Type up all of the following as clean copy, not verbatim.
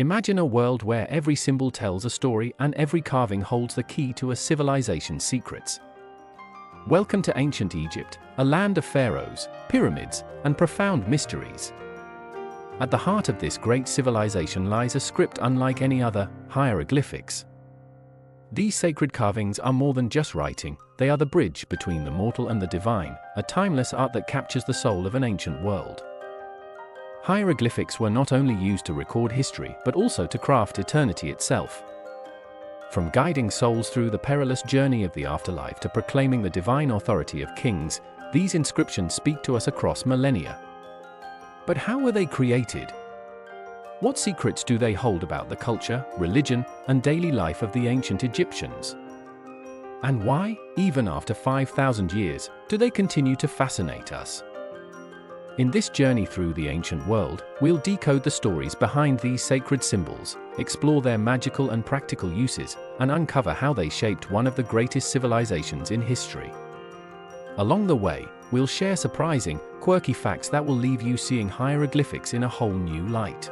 Imagine a world where every symbol tells a story and every carving holds the key to a civilization's secrets. Welcome to ancient Egypt, a land of pharaohs, pyramids, and profound mysteries. At the heart of this great civilization lies a script unlike any other, hieroglyphics. These sacred carvings are more than just writing, they are the bridge between the mortal and the divine, a timeless art that captures the soul of an ancient world. Hieroglyphics were not only used to record history but also to craft eternity itself. From guiding souls through the perilous journey of the afterlife to proclaiming the divine authority of kings, these inscriptions speak to us across millennia. But how were they created? What secrets do they hold about the culture, religion, and daily life of the ancient Egyptians? And why, even after 5,000 years, do they continue to fascinate us? In this journey through the ancient world, we'll decode the stories behind these sacred symbols, explore their magical and practical uses, and uncover how they shaped one of the greatest civilizations in history. Along the way, we'll share surprising, quirky facts that will leave you seeing hieroglyphics in a whole new light.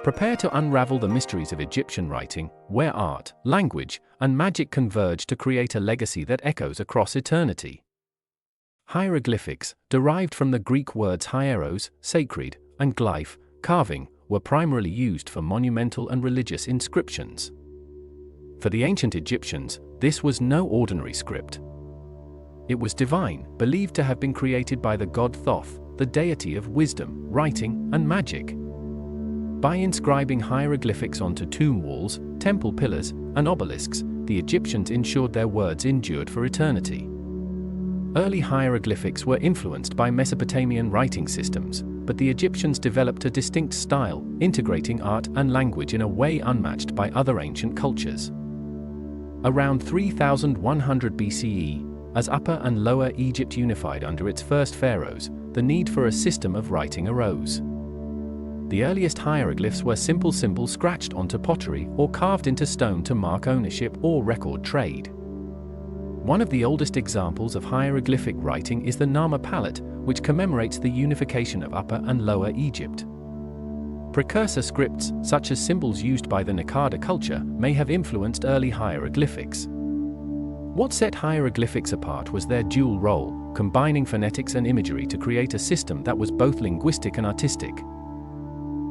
Prepare to unravel the mysteries of Egyptian writing, where art, language, and magic converge to create a legacy that echoes across eternity. Hieroglyphics, derived from the Greek words hieros, sacred, and glyphe, carving, were primarily used for monumental and religious inscriptions. For the ancient Egyptians, this was no ordinary script. It was divine, believed to have been created by the god Thoth, the deity of wisdom, writing, and magic. By inscribing hieroglyphics onto tomb walls, temple pillars, and obelisks, the Egyptians ensured their words endured for eternity. Early hieroglyphics were influenced by Mesopotamian writing systems, but the Egyptians developed a distinct style, integrating art and language in a way unmatched by other ancient cultures. Around 3100 BCE, as Upper and Lower Egypt unified under its first pharaohs, the need for a system of writing arose. The earliest hieroglyphs were simple symbols scratched onto pottery or carved into stone to mark ownership or record trade. One of the oldest examples of hieroglyphic writing is the Nama palette, which commemorates the unification of Upper and Lower Egypt. Precursor scripts, such as symbols used by the Naqada culture, may have influenced early hieroglyphics. What set hieroglyphics apart was their dual role, combining phonetics and imagery to create a system that was both linguistic and artistic.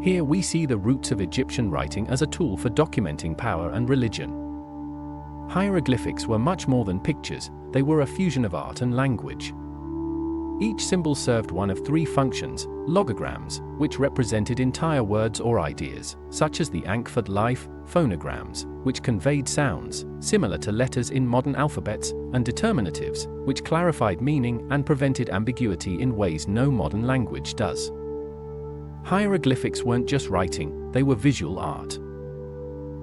Here we see the roots of Egyptian writing as a tool for documenting power and religion. Hieroglyphics were much more than pictures, they were a fusion of art and language. Each symbol served one of three functions: logograms, which represented entire words or ideas, such as the Ankh for life; phonograms, which conveyed sounds, similar to letters in modern alphabets; and determinatives, which clarified meaning and prevented ambiguity in ways no modern language does. Hieroglyphics weren't just writing, they were visual art.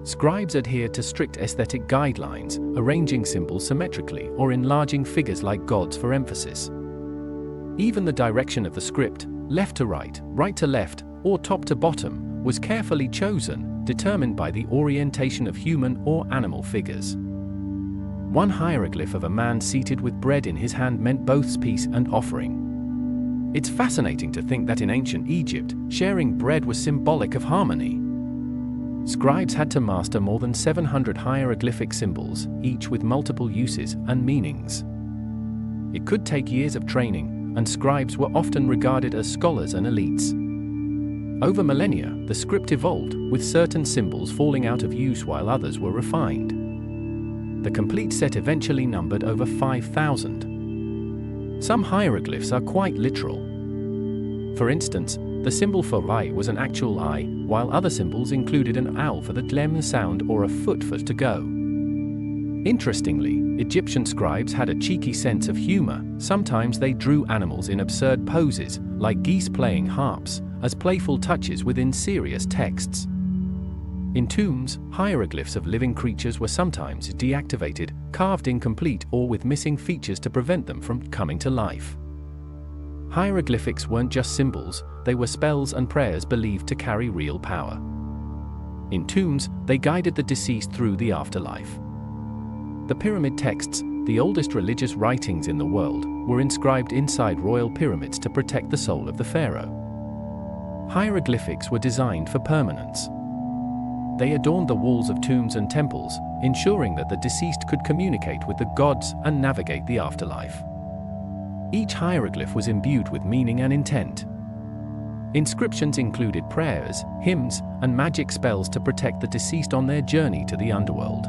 Scribes adhered to strict aesthetic guidelines, arranging symbols symmetrically or enlarging figures like gods for emphasis. Even the direction of the script, left to right to left, or top to bottom, was carefully chosen, determined by the orientation of human or animal figures. One hieroglyph of a man seated with bread in his hand meant both peace and offering. It's fascinating to think that in ancient Egypt, sharing bread was symbolic of harmony. Scribes had to master more than 700 hieroglyphic symbols, each with multiple uses and meanings. It could take years of training, and scribes were often regarded as scholars and elites. Over millennia, the script evolved, with certain symbols falling out of use while others were refined. The complete set eventually numbered over 5,000. Some hieroglyphs are quite literal. For instance, the symbol for eye was an actual eye, while other symbols included an owl for the tlem sound or a foot for to go. Interestingly, Egyptian scribes had a cheeky sense of humor. Sometimes they drew animals in absurd poses, like geese playing harps, as playful touches within serious texts. In tombs, hieroglyphs of living creatures were sometimes deactivated, carved incomplete or with missing features to prevent them from coming to life. Hieroglyphics weren't just symbols, they were spells and prayers believed to carry real power. In tombs, they guided the deceased through the afterlife. The pyramid texts, the oldest religious writings in the world, were inscribed inside royal pyramids to protect the soul of the pharaoh. Hieroglyphics were designed for permanence. They adorned the walls of tombs and temples, ensuring that the deceased could communicate with the gods and navigate the afterlife. Each hieroglyph was imbued with meaning and intent. Inscriptions included prayers, hymns, and magic spells to protect the deceased on their journey to the underworld.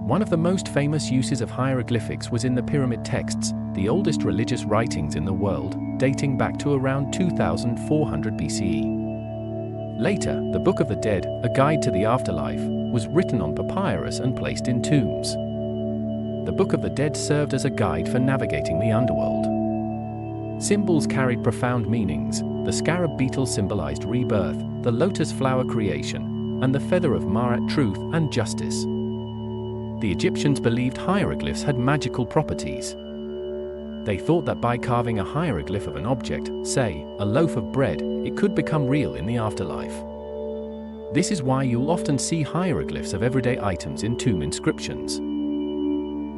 One of the most famous uses of hieroglyphics was in the pyramid texts, the oldest religious writings in the world, dating back to around 2400 BCE. Later, the Book of the Dead, a guide to the afterlife, was written on papyrus and placed in tombs. The Book of the Dead served as a guide for navigating the underworld. Symbols carried profound meanings. The scarab beetle symbolized rebirth, the lotus flower creation, and the feather of Ma'at truth and justice. The Egyptians believed hieroglyphs had magical properties. They thought that by carving a hieroglyph of an object, say, a loaf of bread, it could become real in the afterlife. This is why you'll often see hieroglyphs of everyday items in tomb inscriptions.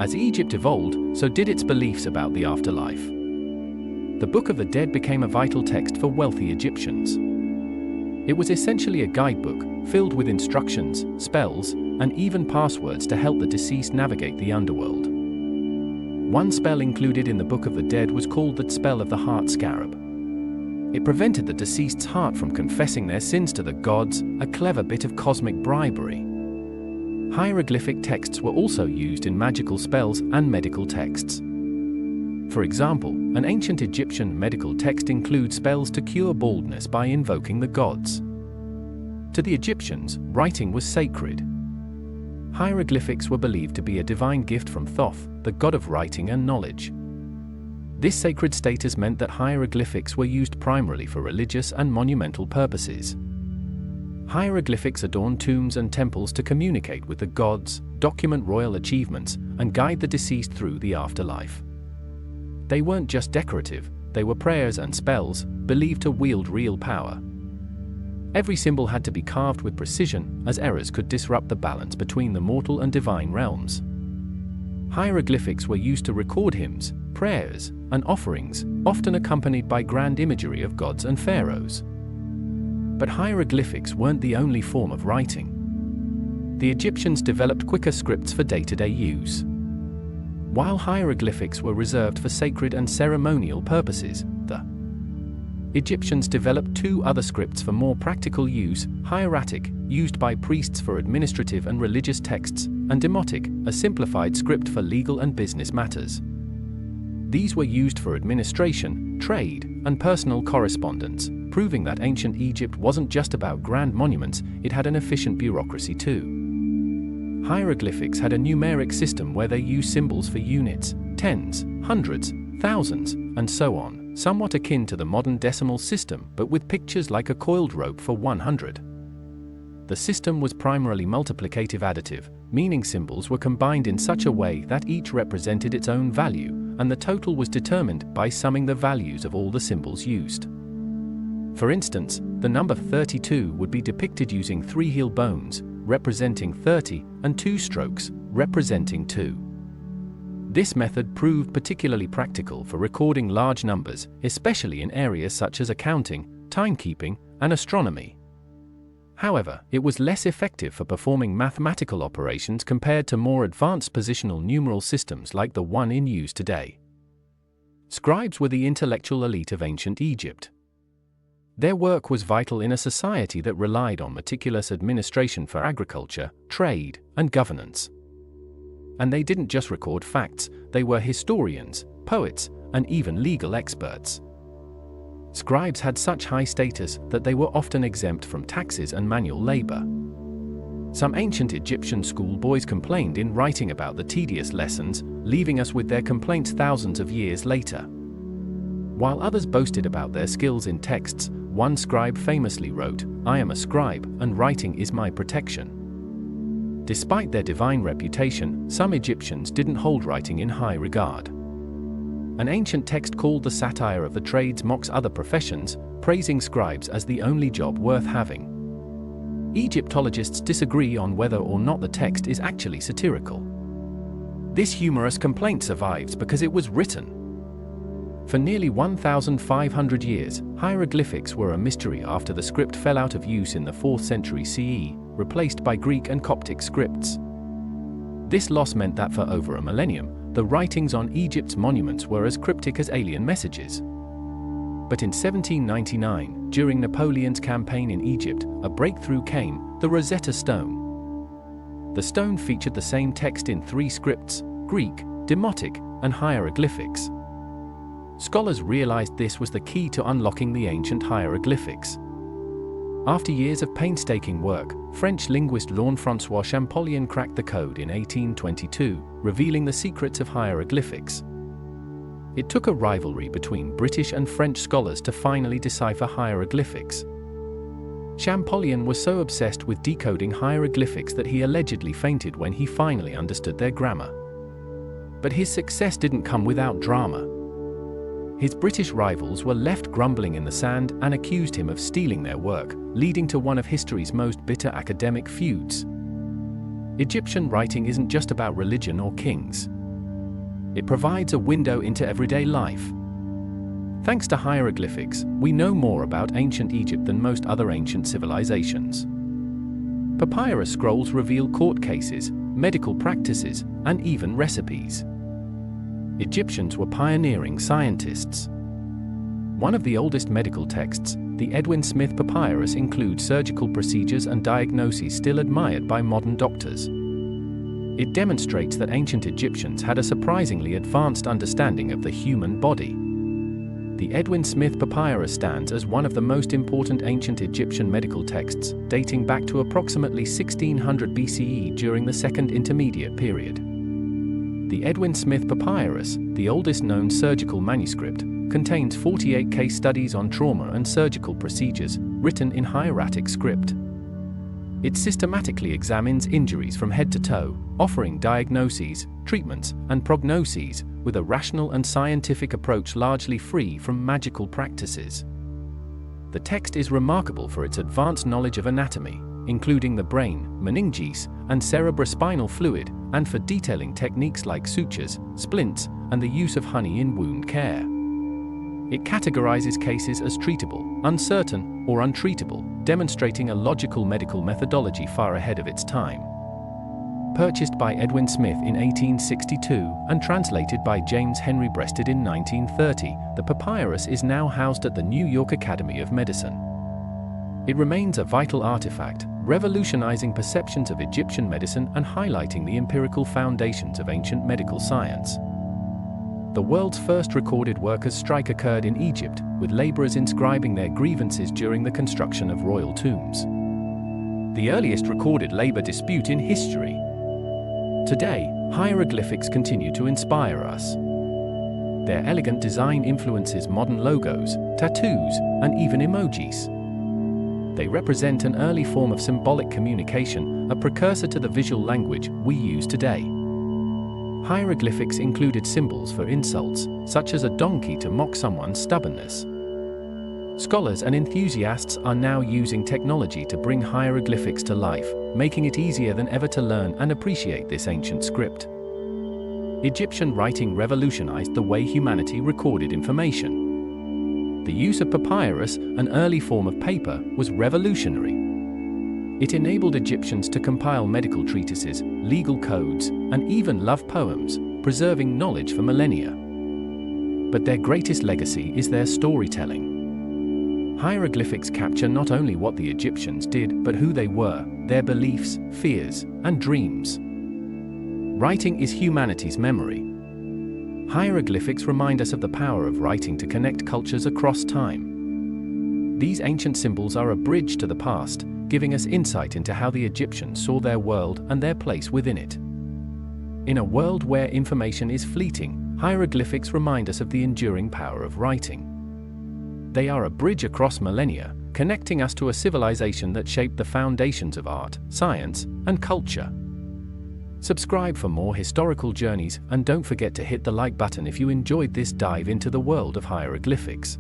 As Egypt evolved, so did its beliefs about the afterlife. The Book of the Dead became a vital text for wealthy Egyptians. It was essentially a guidebook, filled with instructions, spells, and even passwords to help the deceased navigate the underworld. One spell included in the Book of the Dead was called the spell of the heart scarab. It prevented the deceased's heart from confessing their sins to the gods, a clever bit of cosmic bribery. Hieroglyphic texts were also used in magical spells and medical texts. For example, an ancient Egyptian medical text includes spells to cure baldness by invoking the gods. To the Egyptians, writing was sacred. Hieroglyphics were believed to be a divine gift from Thoth, the god of writing and knowledge. This sacred status meant that hieroglyphics were used primarily for religious and monumental purposes. Hieroglyphics adorn tombs and temples to communicate with the gods, document royal achievements, and guide the deceased through the afterlife. They weren't just decorative, they were prayers and spells, believed to wield real power. Every symbol had to be carved with precision, as errors could disrupt the balance between the mortal and divine realms. Hieroglyphics were used to record hymns, prayers, and offerings, often accompanied by grand imagery of gods and pharaohs. But hieroglyphics weren't the only form of writing. The Egyptians developed quicker scripts for day-to-day use. While hieroglyphics were reserved for sacred and ceremonial purposes, the Egyptians developed two other scripts for more practical use: hieratic, used by priests for administrative and religious texts, and demotic, a simplified script for legal and business matters. These were used for administration, trade, and personal correspondence, proving that ancient Egypt wasn't just about grand monuments, it had an efficient bureaucracy too. Hieroglyphics had a numeric system where they used symbols for units, tens, hundreds, thousands, and so on, somewhat akin to the modern decimal system, but with pictures like a coiled rope for 100. The system was primarily multiplicative additive, meaning symbols were combined in such a way that each represented its own value, and the total was determined by summing the values of all the symbols used. For instance, the number 32 would be depicted using 3 heel bones, representing 30, and 2 strokes, representing 2. This method proved particularly practical for recording large numbers, especially in areas such as accounting, timekeeping, and astronomy. However, it was less effective for performing mathematical operations compared to more advanced positional numeral systems like the one in use today. Scribes were the intellectual elite of ancient Egypt. Their work was vital in a society that relied on meticulous administration for agriculture, trade, and governance. And they didn't just record facts, they were historians, poets, and even legal experts. Scribes had such high status that they were often exempt from taxes and manual labor. Some ancient Egyptian schoolboys complained in writing about the tedious lessons, leaving us with their complaints thousands of years later. While others boasted about their skills in texts, one scribe famously wrote, "I am a scribe, and writing is my protection." Despite their divine reputation, some Egyptians didn't hold writing in high regard. An ancient text called the Satire of the Trades mocks other professions, praising scribes as the only job worth having. Egyptologists disagree on whether or not the text is actually satirical. This humorous complaint survives because it was written. For nearly 1,500 years, hieroglyphics were a mystery after the script fell out of use in the 4th century CE. replaced by Greek and Coptic scripts. This loss meant that for over a millennium, the writings on Egypt's monuments were as cryptic as alien messages. But in 1799, during Napoleon's campaign in Egypt, a breakthrough came: the Rosetta Stone. The stone featured the same text in 3 scripts: Greek, Demotic, and hieroglyphics. Scholars realized this was the key to unlocking the ancient hieroglyphics. After years of painstaking work, French linguist Jean-François Champollion cracked the code in 1822, revealing the secrets of hieroglyphics. It took a rivalry between British and French scholars to finally decipher hieroglyphics. Champollion was so obsessed with decoding hieroglyphics that he allegedly fainted when he finally understood their grammar. But his success didn't come without drama. His British rivals were left grumbling in the sand and accused him of stealing their work, leading to one of history's most bitter academic feuds. Egyptian writing isn't just about religion or kings. It provides a window into everyday life. Thanks to hieroglyphics, we know more about ancient Egypt than most other ancient civilizations. Papyrus scrolls reveal court cases, medical practices, and even recipes. Egyptians were pioneering scientists. One of the oldest medical texts, the Edwin Smith Papyrus, includes surgical procedures and diagnoses still admired by modern doctors. It demonstrates that ancient Egyptians had a surprisingly advanced understanding of the human body. The Edwin Smith Papyrus stands as one of the most important ancient Egyptian medical texts, dating back to approximately 1600 BCE during the Second Intermediate Period. The Edwin Smith Papyrus, the oldest known surgical manuscript, contains 48 case studies on trauma and surgical procedures, written in hieratic script. It systematically examines injuries from head to toe, offering diagnoses, treatments, and prognoses, with a rational and scientific approach largely free from magical practices. The text is remarkable for its advanced knowledge of anatomy, including the brain, meninges, and cerebrospinal fluid, and for detailing techniques like sutures, splints, and the use of honey in wound care. It categorizes cases as treatable, uncertain, or untreatable, demonstrating a logical medical methodology far ahead of its time. Purchased by Edwin Smith in 1862 and translated by James Henry Breasted in 1930, the papyrus is now housed at the New York Academy of Medicine. It remains a vital artifact, revolutionizing perceptions of Egyptian medicine and highlighting the empirical foundations of ancient medical science. The world's first recorded workers' strike occurred in Egypt, with laborers inscribing their grievances during the construction of royal tombs. The earliest recorded labor dispute in history. Today, hieroglyphics continue to inspire us. Their elegant design influences modern logos, tattoos, and even emojis. They represent an early form of symbolic communication, a precursor to the visual language we use today. Hieroglyphics included symbols for insults, such as a donkey to mock someone's stubbornness. Scholars and enthusiasts are now using technology to bring hieroglyphics to life, making it easier than ever to learn and appreciate this ancient script. Egyptian writing revolutionized the way humanity recorded information. The use of papyrus, an early form of paper, was revolutionary. It enabled Egyptians to compile medical treatises, legal codes, and even love poems, preserving knowledge for millennia. But their greatest legacy is their storytelling. Hieroglyphics capture not only what the Egyptians did, but who they were, their beliefs, fears, and dreams. Writing is humanity's memory. Hieroglyphics remind us of the power of writing to connect cultures across time. These ancient symbols are a bridge to the past, giving us insight into how the Egyptians saw their world and their place within it. In a world where information is fleeting, hieroglyphics remind us of the enduring power of writing. They are a bridge across millennia, connecting us to a civilization that shaped the foundations of art, science, and culture. Subscribe for more historical journeys, and don't forget to hit the like button if you enjoyed this dive into the world of hieroglyphics.